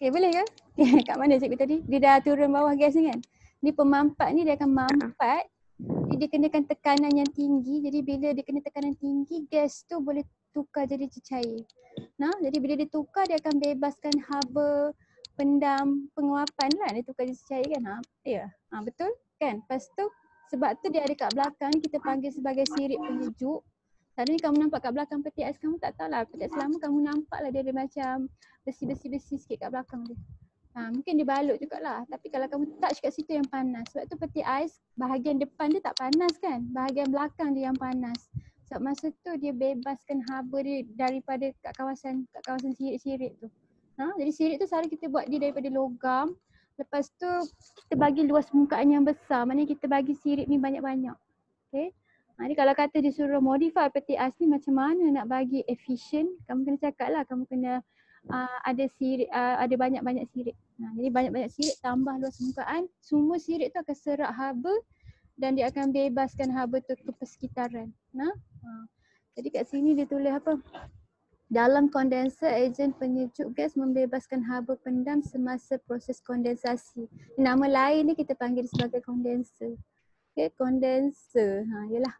Okay, boleh ke? Kat mana cikgu tadi? Dia dah turun bawah gas ni kan? Ni pemampat ni dia akan mampat, dia kenakan tekanan yang tinggi. Jadi bila dia kena tekanan tinggi, gas tu boleh tukar jadi cecair. Nah, jadi bila dia tukar, dia akan bebaskan haba pendam penguapan lah. Dia tukar jadi cecair kan? Ya, betul kan? Lepas tu, sebab tu dia ada kat belakang ni kita panggil sebagai sirip penyejuk. Tadi kamu nampak kat belakang peti ais kamu tak tahulah. Peti ais lama kamu nampak lah dia ada macam besi-besi sikit kat belakang dia. Mungkin dia balut jugalah. Tapi kalau kamu touch kat situ yang panas. Sebab tu peti ais bahagian depan dia tak panas kan. Bahagian belakang dia yang panas. Sebab masa tu dia bebaskan haba dia daripada kat kawasan sirip-sirip tu. Jadi sirip tu selalu kita buat dia daripada logam. Lepas tu kita bagi luas permukaan yang besar. Maknanya kita bagi sirip ni banyak-banyak. Okay. Jadi kalau kata dia suruh modify peti ais ni macam mana nak bagi efisien, kamu kena cakap lah, kamu kena ada sirip, ada banyak-banyak sirip. Jadi banyak-banyak sirip tambah luas permukaan, semua sirip tu akan serap haba dan dia akan bebaskan haba tu ke persekitaran. Jadi kat sini dia tulis apa? Dalam kondenser, ejen penyejuk gas membebaskan haba pendam semasa proses kondensasi. Nama lain ni kita panggil sebagai kondenser. Okay, kondenser. Yalah.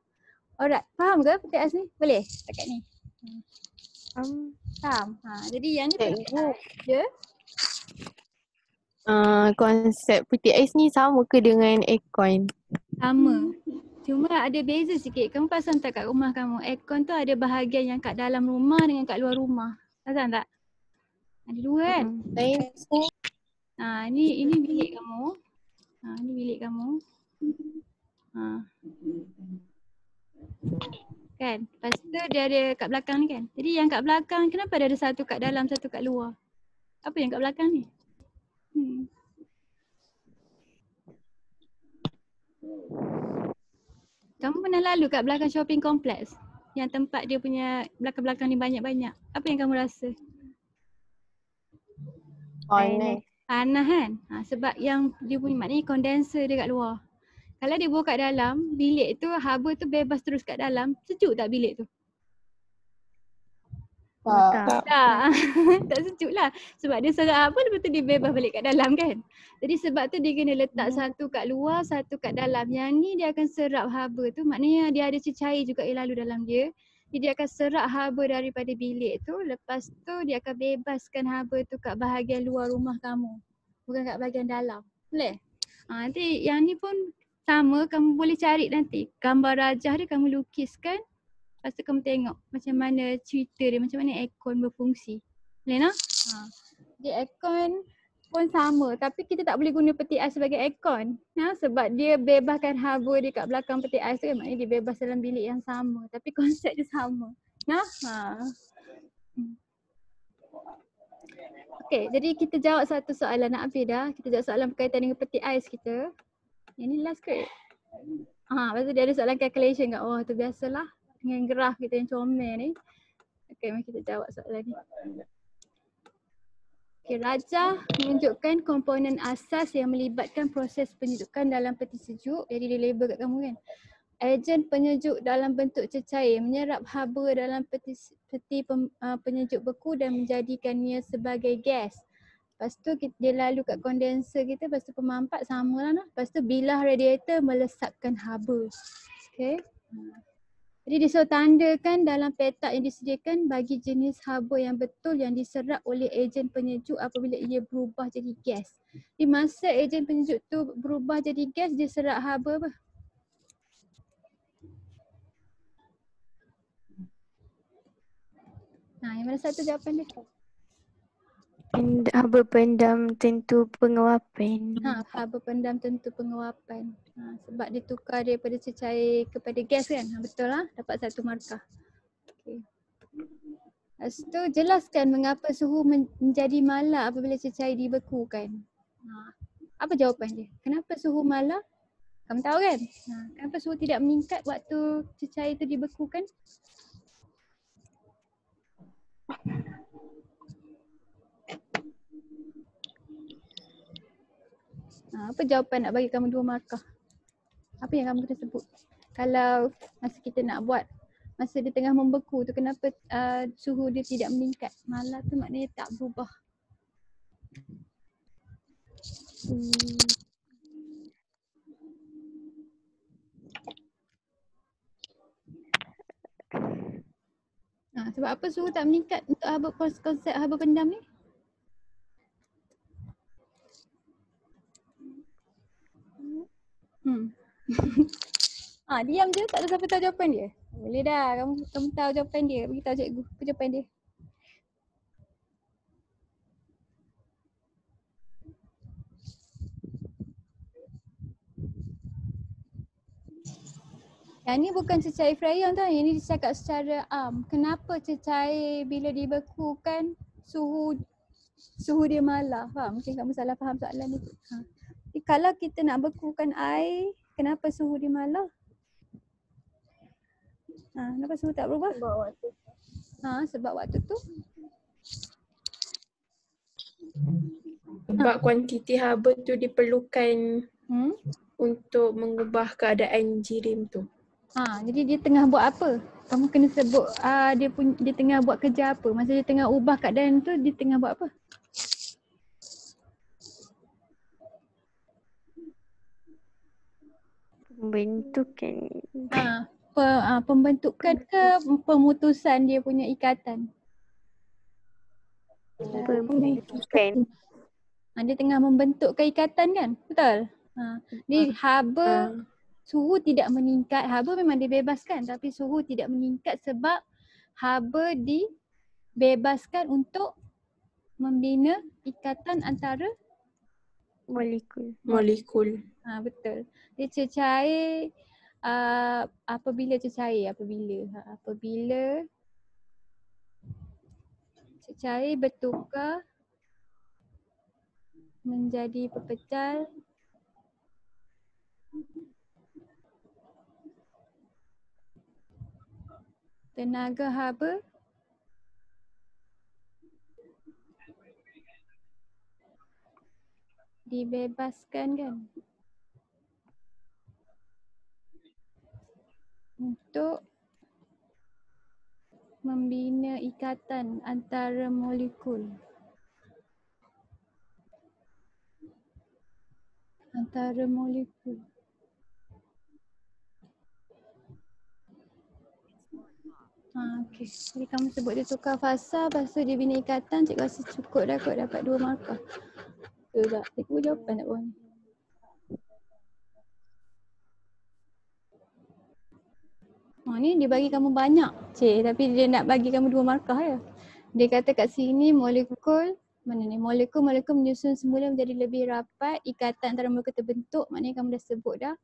Alright, faham ke peti ais ni? Boleh dekat ni? Faham? Jadi yang ni peti ais je. Konsep peti ais ni sama ke dengan aircon? Sama. Cuma ada beza sikit. Kamu perasan tak kat rumah kamu? Aircon tu ada bahagian yang kat dalam rumah dengan kat luar rumah. Perasan tak? Ada dua kan? Ini bilik kamu. Ini bilik kamu. Kan? Lepas tu dia ada kat belakang ni kan? Jadi yang kat belakang kenapa dia ada satu kat dalam, satu kat luar? Apa yang kat belakang ni? Kamu pernah lalu kat belakang shopping complex? Yang tempat dia punya belakang-belakang ni banyak-banyak. Apa yang kamu rasa? Panas kan? Sebab yang dia punya maknanya kondenser dia kat luar. Kalau dia bawa kat dalam, bilik tu haba tu bebas terus kat dalam, sejuk tak bilik tu? Tak. Tak sejuk lah. Sebab dia serap haba, lepas tu dia bebas balik kat dalam kan? Jadi sebab tu dia kena letak satu kat luar, satu kat dalam. Yang ni dia akan serap haba tu, maknanya dia ada cecair juga yang lalu dalam dia. Jadi dia akan serap haba daripada bilik tu, lepas tu dia akan bebaskan haba tu kat bahagian luar rumah kamu. Bukan kat bahagian dalam. Boleh? Nanti yang ni pun sama, kamu boleh cari nanti. Gambar rajah dia kamu lukiskan. Lepas tu kamu tengok macam mana cerita dia, macam mana aircon berfungsi. Boleh nak? Jadi aircon pun sama, tapi kita tak boleh guna peti ais sebagai aircon. Sebab dia bebaskan haba dia kat belakang peti ais tu kan, maknanya dia bebas dalam bilik yang sama. Tapi konsep dia sama. Okay, jadi kita jawab satu soalan. Nak habis dah. Kita jawab soalan berkaitan dengan peti ais kita. Yang ni last grade. Lepas tu dia ada soalan calculation kat bawah tu, biasalah. Dengan graf kita yang comel ni. Okay, mari kita jawab soalan ni. Okay, rajah menunjukkan komponen asas yang melibatkan proses penyejukan dalam peti sejuk. Jadi dia label kat kamu kan. Ejen penyejuk dalam bentuk cecair menyerap haba dalam peti penyejuk beku dan menjadikannya sebagai gas. Lepas tu dia lalu kat kondenser kita, lepas tu pemampat sama lah. Lepas tu bilah radiator melesapkan haba. Okay. Jadi disuruh tandakan dalam petak yang disediakan bagi jenis haba yang betul yang diserap oleh ejen penyejuk apabila ia berubah jadi gas. Di masa ejen penyejuk tu berubah jadi gas, dia serap haba apa? Yang mana satu jawapan dia? Haba pendam tentu penguapan. Haba pendam tentu penguapan. Sebab dia tukar daripada cecair kepada gas kan? Betul lah, dapat satu markah. Okay. Lepas tu jelaskan mengapa suhu menjadi malar apabila cecair dibekukan. Apa jawapan dia? Kenapa suhu malar? Kamu tahu kan? Kenapa suhu tidak meningkat waktu cecair itu dibekukan? Apa jawapan nak bagi kamu 2 markah? Apa yang kamu kena sebut? Kalau masa kita nak buat, masa dia tengah membeku tu, kenapa suhu dia tidak meningkat? Malar tu maknanya tak berubah. Sebab apa suhu tak meningkat untuk konsep haba pendam ni? Diam je, tak ada siapa tahu jawapan dia. Boleh dah, kamu tahu jawapan dia. Beritahu cikgu apa jawapan dia. Yang ni bukan cecair freon tau. Yang ni dicakap secara kenapa cecair bila dibekukan suhu dia malah. Faham? Mungkin kamu salah faham soalan ni. Jadi, kalau kita nak bekukan air, kenapa suhu dia malah? Kenapa suhu tak berubah? Sebab waktu. Sebab waktu tu Sebab kuantiti haba tu diperlukan untuk mengubah keadaan jirim tu. Jadi dia tengah buat apa? Kamu kena sebut dia tengah buat kerja apa? Masa dia tengah ubah keadaan tu, dia tengah buat apa? Pembentukan. Pembentukan ke pemutusan dia punya ikatan? Pembentukan. Dia tengah membentukkan ikatan kan? Betul? Ni haba suhu tidak meningkat. Haba memang dibebaskan tapi suhu tidak meningkat sebab haba dibebaskan untuk membina ikatan antara molekul. Betul. Dia cecair apabila cecair cecair bertukar menjadi pepecal tenaga haba dibebaskan kan untuk membina ikatan antara molekul. Okey. Jadi kamu sebut dia tukar fasa, lepas tu dia bina ikatan, cikgu rasa cukup dah kot dapat 2 markah. Betul tak? Cikgu jawapan tak bawah ni. Ni dia bagi kamu banyak, tapi dia nak bagi kamu 2 markah ya. Dia kata kat sini molekul menyusun semula menjadi lebih rapat, ikatan antara molekul terbentuk, maknanya kamu dah sebut dah.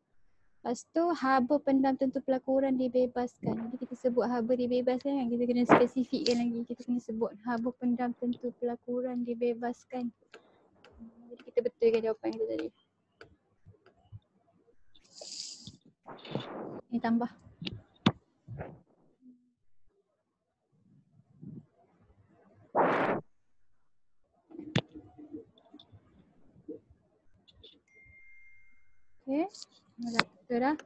Lepas tu haba pendam tentu pelakuran dibebaskan. Jadi kita sebut haba dibebaskan kan, kita kena spesifikkan lagi. Kita kena sebut haba pendam tentu pelakuran dibebaskan. Jadi kita betulkan jawapan kita tadi. Ni tambah. Okay, betul dah.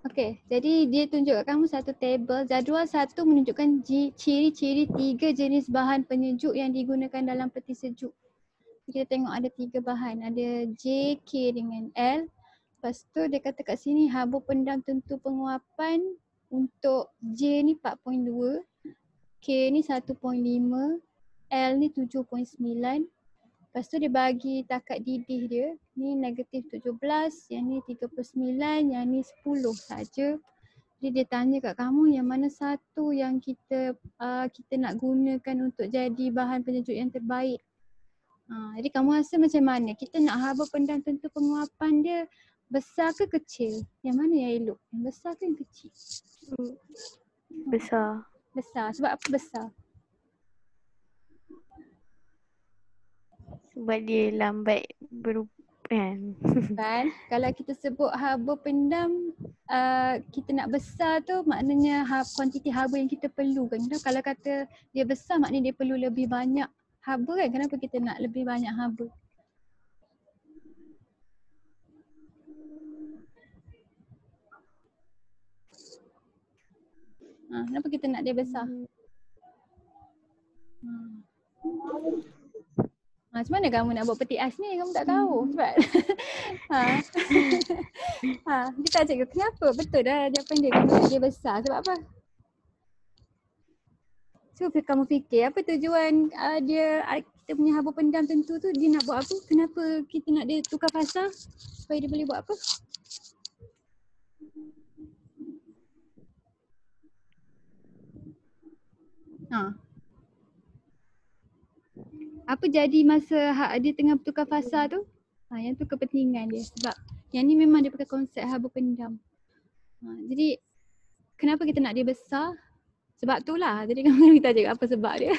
Okay, jadi dia tunjuk kat kamu satu table. Jadual 1 menunjukkan ciri-ciri 3 jenis bahan penyejuk yang digunakan dalam peti sejuk. Kita tengok ada 3 bahan. Ada J, K dengan L. Lepas tu dia kata kat sini haba pendam tentu penguapan untuk J ni 4.2, K ni 1.5, L ni 7.9. Lepas tu dia bagi takat didih dia. Ni negatif 17, yang ni 39, yang ni 10 saja. Jadi dia tanya kat kamu yang mana satu yang kita nak gunakan untuk jadi bahan penyejuk yang terbaik. Jadi kamu rasa macam mana? Kita nak haba pendam tentu penguapan dia besar ke kecil? Yang mana yang elok? Yang besar ke yang kecil? Besar. Besar. Sebab apa besar? Sebab dia lambat kan. Kalau kita sebut haba pendam kita nak besar tu maknanya kuantiti haba yang kita perlukan. Kalau kata dia besar maknanya dia perlu lebih banyak haba kan. Kenapa kita nak lebih banyak haba? Kenapa kita nak dia besar? Macam mana kamu nak buat peti ais ni? Kamu tak tahu. Sebab kita cakap kenapa? Betul dah dia pendek kamu nak dia besar. Sebab apa? So kamu fikir apa tujuan kita punya haba pendam tentu tu dia nak buat apa? Kenapa kita nak dia tukar fasa? Supaya dia boleh buat apa? Apa jadi masa dia tengah bertukar fasa tu? Yang tu kepentingan dia sebab yang ni memang dia pakai konsep haba pendam. Jadi kenapa kita nak dia besar? Sebab tu lah. Jadi kamu kita cakap apa sebab dia.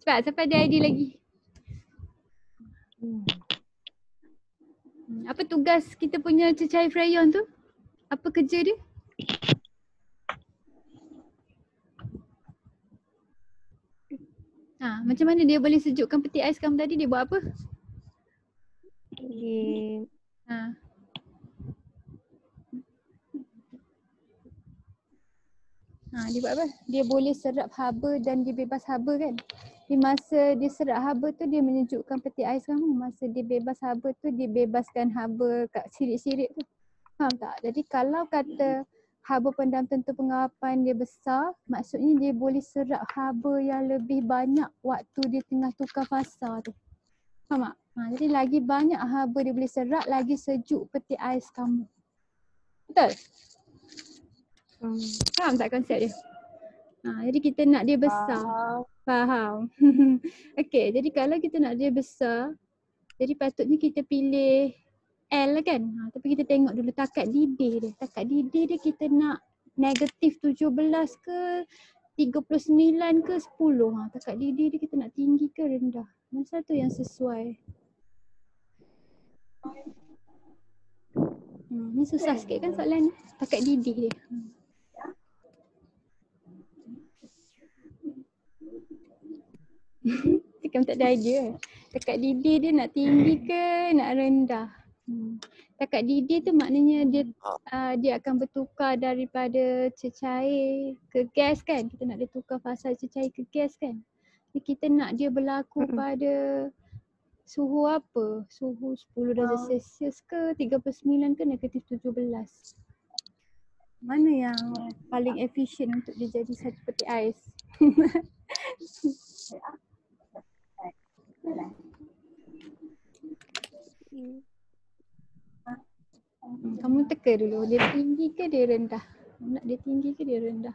Cepat, siapa ada idea lagi? Apa tugas kita punya cecair freon tu? Apa kerja dia? Macam mana dia boleh sejukkan peti ais kamu tadi? Dia buat apa? Dia buat apa? Dia boleh serap haba dan dia bebas haba kan? Di masa dia serap haba tu dia menyejukkan peti ais kamu. Masa dia bebas haba tu dia bebaskan haba kat sirik-sirik tu. Faham tak? Jadi kalau kata haba pendam tentu pengawapan dia besar, maksudnya dia boleh serap haba yang lebih banyak waktu dia tengah tukar fasa tu. Faham tak? Jadi lagi banyak haba dia boleh serap, lagi sejuk peti ais kamu. Betul? Faham tak konsep dia? Jadi kita nak dia besar. Faham. Okey, jadi kalau kita nak dia besar, jadi patutnya kita pilih L kan? Tapi kita tengok dulu takat didih dia. Takat didih dia kita nak negatif 17 ke 39 ke 10. Takat didih dia kita nak tinggi ke rendah. Mana satu yang sesuai? Ni susah sikit kan soalan ni. Takat didih dia. Kamu tak ada idea. Takat didih dia nak tinggi ke nak rendah. Takat didih tu maknanya dia akan bertukar daripada cecair ke gas kan. Kita nak dia tukar fasa cecair ke gas kan. Jadi kita nak dia berlaku pada suhu apa? Suhu 10 darjah Celsius ke 39 ke negatif 17. Mana yang paling efisien untuk dia jadi satu peti ais? Kamu teka dulu, dia tinggi ke dia rendah? Nak dia tinggi ke dia rendah?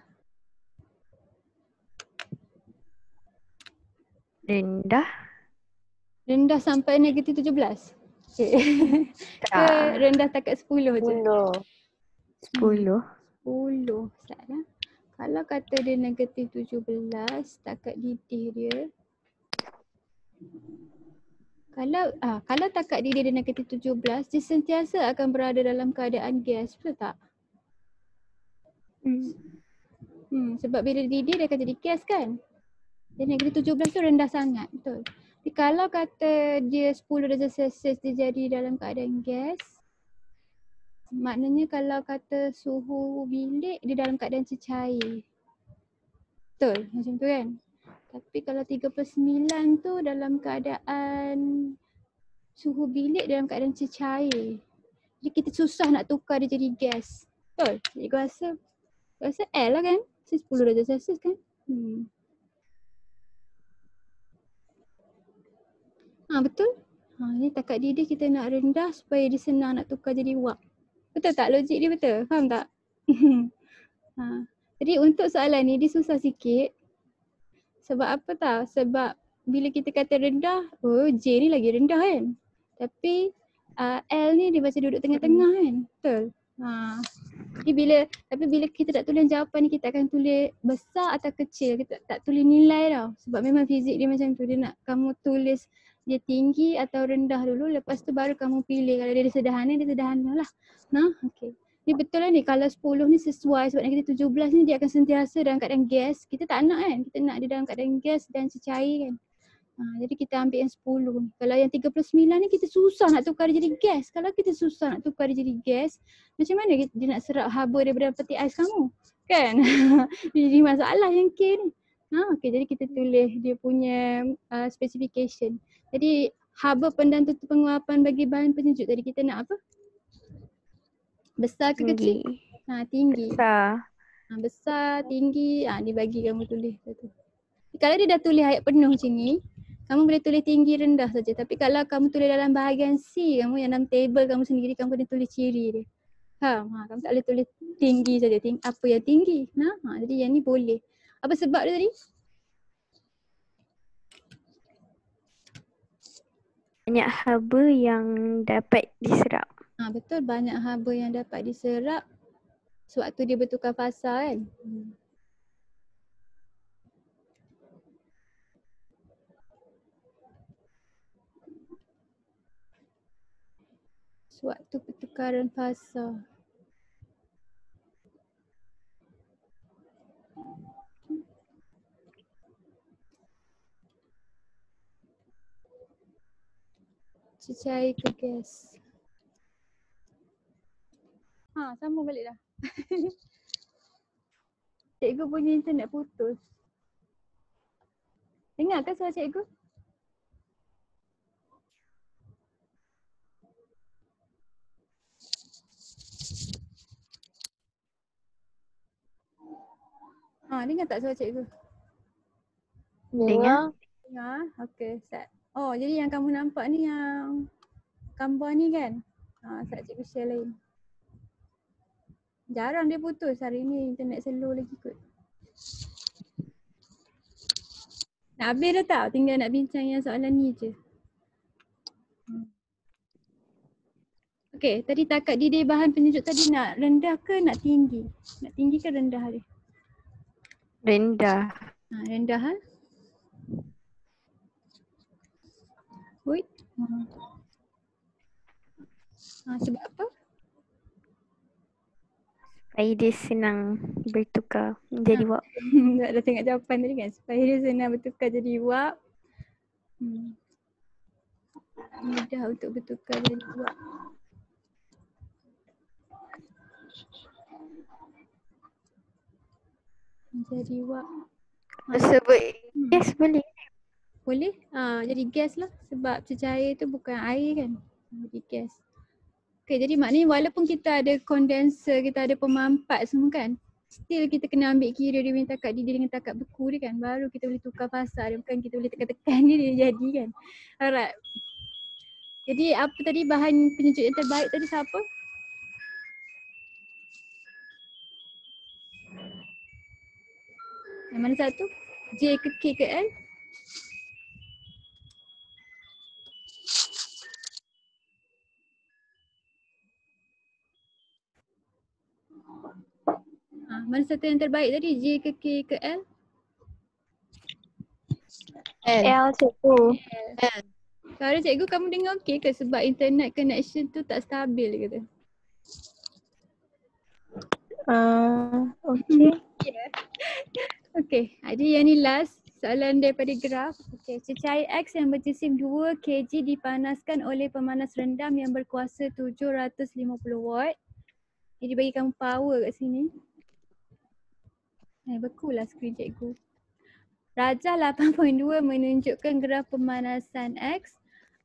Rendah. Rendah sampai negatif 17? Okay. Ke rendah takat 10 je? 10. 10. Salah. Kalau kata dia negatif 17, takat didih dia. Kalau takat didih dia negatif 17, dia sentiasa akan berada dalam keadaan gas, betul tak? Sebab bila didih dia akan jadi gas kan? Dia negatif 17 tu rendah sangat, betul. Jadi kalau kata dia 10 darjah Celsius dia jadi dalam keadaan gas, maknanya kalau kata suhu bilik dia dalam keadaan cecair. Betul macam tu kan? Tapi kalau 39 tu dalam keadaan suhu bilik dalam keadaan cecair. Jadi kita susah nak tukar dia jadi gas. Betul? Jadi aku rasa L lah kan? 10 darjah Celsius kan? Betul? Ni takat didih kita nak rendah supaya dia senang nak tukar jadi wap. Betul tak? Logik dia betul? Faham tak? Jadi untuk soalan ni dia susah sikit. Sebab apa tahu? Sebab bila kita kata rendah, J ni lagi rendah kan? Tapi L ni dia macam duduk tengah-tengah kan? Betul? Jadi bila kita tak tulis jawapan ni kita akan tulis besar atau kecil. Kita tak tulis nilai tau. Sebab memang fizik dia macam tu. Dia nak kamu tulis dia tinggi atau rendah dulu. Lepas tu baru kamu pilih. Kalau dia sederhana lah. Okay. Ni betul lah ni, kalau 10 ni sesuai sebab negatif 17 ni dia akan sentiasa dalam keadaan gas. Kita tak nak kan, kita nak dia dalam keadaan gas dan cecair kan. Jadi kita ambil yang 10 ni. Kalau yang 39 ni kita susah nak tukar dia jadi gas. Kalau kita susah nak tukar dia jadi gas, macam mana dia nak serap haba daripada peti ais kamu? Kan? Jadi masalah yang K ni. Okey, jadi kita tulis dia punya specification. Jadi haba penentu penguapan bagi bahan penyejuk tadi kita nak apa? Besar ke kecil? Tinggi. Besar. Besar, tinggi, dia bagi kamu tulis satu. Kalau dia dah tulis ayat penuh macam ni, kamu boleh tulis tinggi rendah saja. Tapi kalau kamu tulis dalam bahagian C, kamu yang dalam table kamu sendiri, kamu kena tulis ciri dia. Kamu tak boleh tulis tinggi saja. Apa yang tinggi? Jadi yang ni boleh. Apa sebab dia tadi? Banyak haba yang dapat diserap. Betul, banyak haba yang dapat diserap sewaktu dia bertukar fasa kan. Sewaktu pertukaran fasa. Cecair ke gas. Sama balik dah. Cikgu punya internet putus. Dengar ke suara cikgu? Dengar tak suara cikgu? Dengar. Dengar. Okey, start. Jadi yang kamu nampak ni yang gambar ni kan? Start cikgu share lain. Jarang dia putus, hari ni internet slow lagi kot. Nak habis dah tak? Tinggal nak bincang yang soalan ni je. Okey, tadi takat didih bahan penyejuk tadi nak rendah ke nak tinggi? Nak tinggi ke rendah dia? Rendah. Rendah Wait. Sebab apa? Supaya dia senang bertukar menjadi wap. Dah tengok jawapan tadi kan? Supaya dia senang bertukar jadi wap. Mudah untuk bertukar jadi wap. Jadi wap. Sebut gas boleh? Boleh? Jadi gas lah. Sebab cecair tu bukan air kan? Jadi gas. Okay, jadi maknanya walaupun kita ada kondenser, kita ada pemampat semua kan, still kita kena ambil kira dia punya takat didih dengan takat beku dia kan. Baru kita boleh tukar fasa dia. Bukan kita boleh tekan-tekan dia jadi kan. Alright. Jadi apa tadi bahan penyejuk yang terbaik tadi siapa? Yang mana satu? J ke K ke L? Mana satu yang terbaik tadi? J ke K ke L? L cikgu. L. Suara cikgu kamu dengar okey ke sebab internet connection tu tak stabil kata? Okey. Okey, jadi yang ni last soalan daripada graf. Okey, cecair X yang berjisim 2 kg dipanaskan oleh pemanas rendam yang berkuasa 750 watt. Jadi bagi kamu power kat sini. Bekulah skrin cikgu. Rajah 8.2 menunjukkan graf pemanasan X.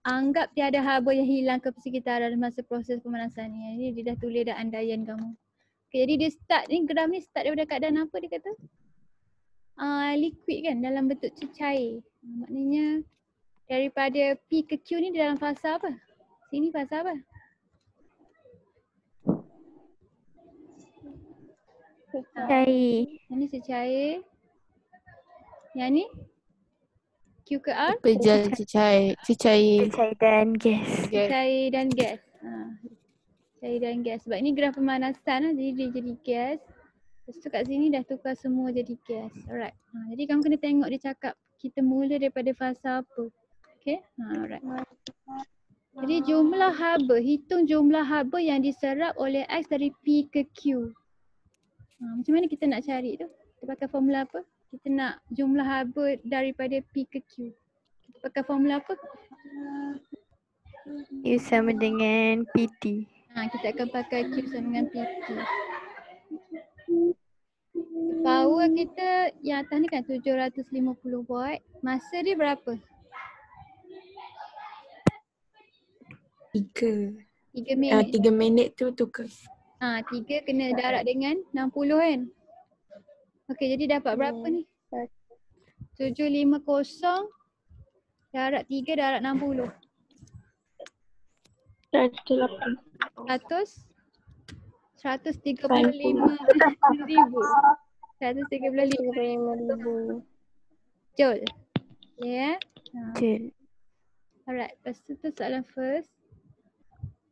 Anggap tiada haba yang hilang ke persekitaran masa proses pemanasan ni. Jadi dia dah tulis dah andaian kamu. Okay, jadi dia start ni, graf ni start daripada keadaan apa dia kata? Liquid kan, dalam bentuk cecair. Maknanya daripada P ke Q ni dalam fasa apa? Sini fasa apa? Cecair. Yang ni cecair. Yang ni? Q ke R? Cecair dan gas. Cecair dan gas. Cecair dan gas. Sebab ni graf pemanasan lah, jadi dia jadi gas. Lepas tu kat sini dah tukar semua jadi gas. Alright. Jadi kamu kena tengok dia cakap kita mula daripada fasa apa. Okay. Alright. Jadi jumlah haba. Hitung jumlah haba yang diserap oleh X dari P ke Q. Macam mana kita nak cari tu? Kita pakai formula apa? Kita nak jumlah haba daripada P ke Q. Kita pakai formula apa? Q sama dengan PT. Kita akan pakai Q sama dengan PT. Power kita yang atas ni kan 750 watt. Masa dia berapa? 3 minit. 3 minit tu tukar. 3 kena darab dengan 60 kan? Okey, jadi dapat berapa ni? 750 darab 3 darab 60. 135 ribu. 135,000 Joule. Ya. Betul. Alright, lepas tu soalan first.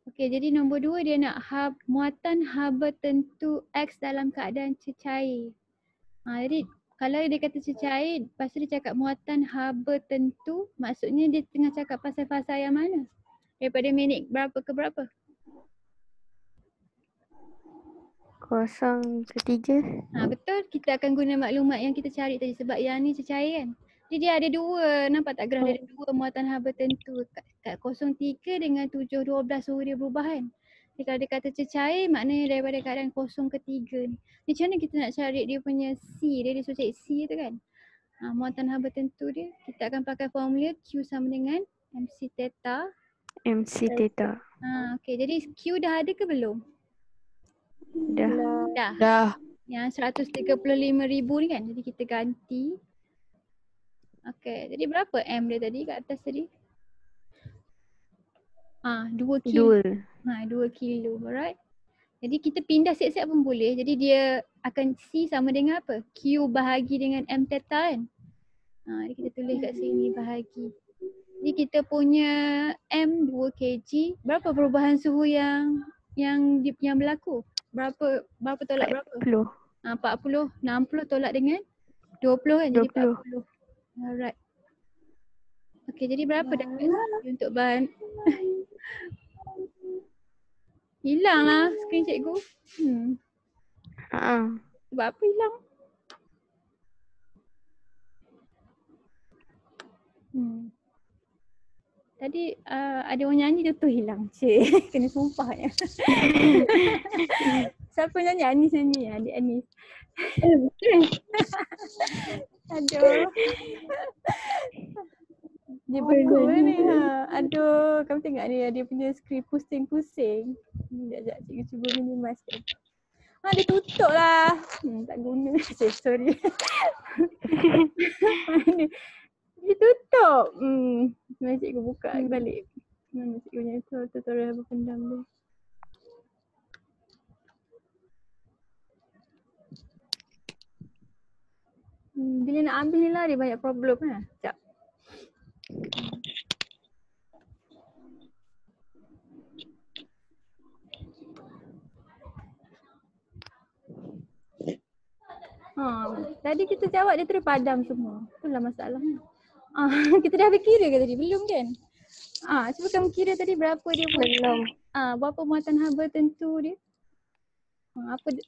Okey, jadi nombor 2 dia nak muatan haba tentu X dalam keadaan cecair. Jadi kalau dia kata cecair, lepas tu dia cakap muatan haba tentu, maksudnya dia tengah cakap pasal fasa yang mana? Daripada minit berapa ke berapa? 0 ke 3. Betul, kita akan guna maklumat yang kita cari tadi sebab yang ni cecair kan. Jadi dia ada dua, nampak tak graf dia ada dua muatan haba tentu. Kat 03 dengan 712 suhu dia berubah kan. Jadi kalau dia kata cecair, maknanya daripada keadaan 0 ke 3 ni. Macam mana kita nak cari dia punya C, dia suruh cari C tu kan. Muatan haba tentu dia, kita akan pakai formula Q sama dengan MC theta. MC theta. Okey, jadi Q dah ada ke belum? Dah. Yang 135,000 ni kan, jadi kita ganti. Okey, jadi berapa M dia tadi kat atas tadi? 2 kilo. 2 kilo, alright. Jadi kita pindah siap-siap pun boleh. Jadi dia akan C sama dengan apa? Q bahagi dengan M theta kan? Jadi kita tulis kat sini bahagi. Jadi kita punya M 2 kg. Berapa perubahan suhu yang berlaku? Berapa tolak berapa? 40. 60 tolak dengan 20 kan? Jadi 40. Alright. Okey, jadi berapa dapat untuk bahan? Hilang lah skrin cikgu. Sebab apa hilang? Tadi ada orang nyanyi tu hilang. Cik, kena sumpah ya. Siapa nyanyi? Anis nyanyi, adik Anis. Aduh. Dia betul ni. Aduh, kamu tengok ni dia punya skrip pusing-pusing. Sekejap cikgu cuba minimiskan. Dia tutup lah. Tak guna. Sorry. Dia tutup. Mari cikgu buka balik. Mana cikgu punya tutorial berpendam dia. Bila nak ambil ni lah dia banyak problem lah. Sekejap. Tadi kita jawab dia terus padam semua. Itulah masalahnya. Kita dah habis kira ke tadi? Belum kan? Cuba kamu kira tadi berapa dia Belum. Berapa muatan haba tentu dia?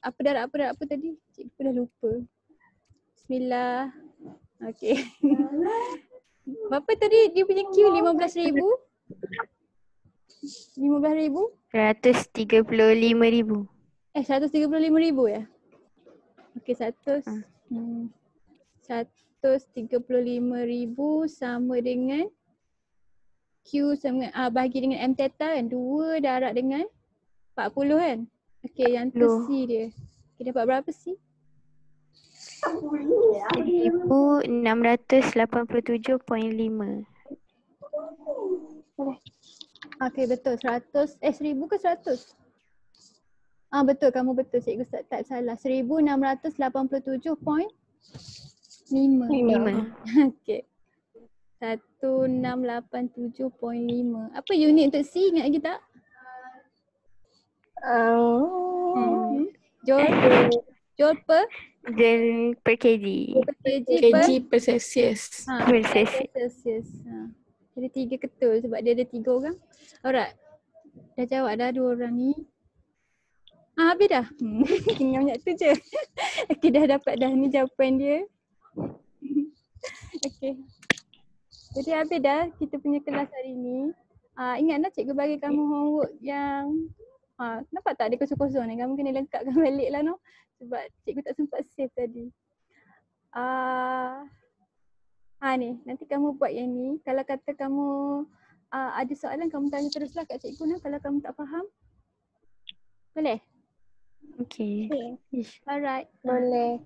Apa darab apa tadi? Cikgu dah lupa. Bismillah. Okey. Berapa tadi dia punya Q? 15,000? 15,000? 135,000. 135,000 ya? Okey, 135,000 sama dengan Q sama bahagi dengan M theta kan? 2 darab dengan 40 kan? Okey, yang tu C dia. Okey, dapat berapa C? 1,687.5. Okey, betul. 1,000 ke 100? Betul, kamu betul. Cikgu tak salah. 1,687.5. Okey. 1,687.5. Apa unit untuk C? Ingat lagi tak? Joule per kg. kg per Celsius. Per Celsius. Jadi 3 ketul sebab dia ada 3 orang. Alright. Dah jawab dah 2 orang ni. Habis dah? Tinggal banyak tu je. Okey, dah dapat dah ni jawapan dia. Okey. Jadi habis dah kita punya kelas hari ni. Ingatlah cikgu bagi kamu homework yang Nampak tak dia kosong-kosong ni? Kamu kena lengkapkan balik lah no. Sebab cikgu tak sempat save tadi. Ni, nanti kamu buat yang ni. Kalau kata kamu ada soalan, kamu tanya teruslah kat cikgu no. Kalau kamu tak faham. Boleh? Okay. Alright. Boleh.